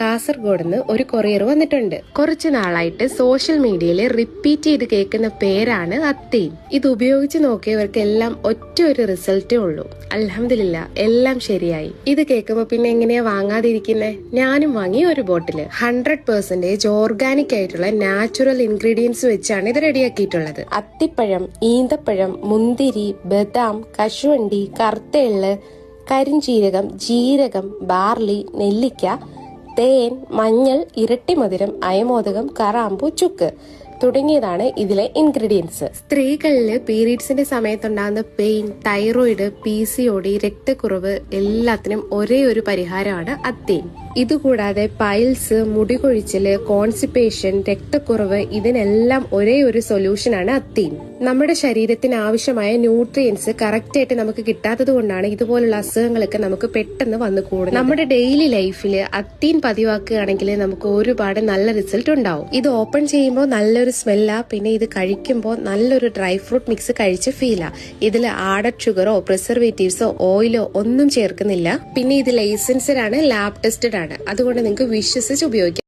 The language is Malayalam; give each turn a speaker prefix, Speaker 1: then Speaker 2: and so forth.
Speaker 1: കാസർഗോഡ് നിന്ന് ഒരു കൊറിയർ വന്നിട്ടുണ്ട്. കുറച്ചു നാളായിട്ട് സോഷ്യൽ മീഡിയയിൽ റിപ്പീറ്റ് ചെയ്ത് കേൾക്കുന്ന പേരാണ് അത്തീൻ. ഇത് ഉപയോഗിച്ച് നോക്കിയവർക്ക് എല്ലാം ഒറ്റ ഒരു റിസൾട്ടേ ഉള്ളൂ. അൽഹംദുലില്ലാ എല്ലാം ശരിയായി. ഇത് കേൾക്കുമ്പോ പിന്നെ എങ്ങനെയാ വാങ്ങാതിരിക്കുന്നേ? ഞാനും വാങ്ങി ഒരു ബോട്ടില്. 100% ഓർഗാനിക് ആയിട്ടുള്ള നാച്ചുറൽ ഇൻഗ്രീഡിയൻസ് വെച്ചാണ് ഇത് റെഡിയാക്കിയിട്ടുള്ളത്. അത്തിപ്പഴം, ഈന്തപ്പഴം, മുന്തിരി, ബദാം, കശുവണ്ടി, കറുത്ത എള്ള്, കരിഞ്ചീരകം, ജീരകം, ബാർലി, നെല്ലിക്ക, തേൻ, മഞ്ഞൾ, ഇരട്ടി മധുരം, അയമോദകം, കറാമ്പു, ചുക്ക് തുടങ്ങിയതാണ് ഇതിലെ ഇൻഗ്രീഡിയൻസ്. സ്ത്രീകളില് പീരീഡ്സിന്റെ സമയത്തുണ്ടാകുന്ന പെയിൻ, തൈറോയിഡ്, PCOD, രക്തക്കുറവ് എല്ലാത്തിനും ഒരേ ഒരു പരിഹാരമാണ് അത്തീൻ. ഇതുകൂടാതെ പൈൽസ്, മുടികൊഴിച്ചില്, കോൺസിപ്പേഷൻ, രക്തക്കുറവ് ഇതിനെല്ലാം ഒരേ ഒരു സൊല്യൂഷനാണ് അത്തീൻ. നമ്മുടെ ശരീരത്തിന് ആവശ്യമായ ന്യൂട്രിയൻസ് കറക്റ്റ് ആയിട്ട് നമുക്ക് കിട്ടാത്തത് കൊണ്ടാണ് ഇതുപോലുള്ള അസുഖങ്ങളൊക്കെ നമുക്ക് പെട്ടെന്ന് വന്നു കൂടുന്നത്. നമ്മുടെ ഡെയിലി ലൈഫിൽ അത്തീൻ പതിവാക്കുകയാണെങ്കിൽ നമുക്ക് ഒരുപാട് നല്ല റിസൾട്ട് ഉണ്ടാവും. ഇത് ഓപ്പൺ ചെയ്യുമ്പോൾ നല്ലൊരു സ്മെല്ലാ, പിന്നെ ഇത് കഴിക്കുമ്പോൾ നല്ലൊരു ഡ്രൈ ഫ്രൂട്ട് മിക്സ് കഴിച്ച ഫീലാ. ഇതിൽ ആഡഡ് ഷുഗറോ പ്രിസർവേറ്റീവ്സോ ഓയിലോ ഒന്നും ചേർക്കുന്നില്ല. പിന്നെ ഇത് ലൈസൻസ്ഡ് ആണ്, ലാബ് ടെസ്റ്റഡ് ആണ്. അതുകൊണ്ട് നിങ്ങൾക്ക് വിശ്വസിച്ച് ഉപയോഗിക്കാം.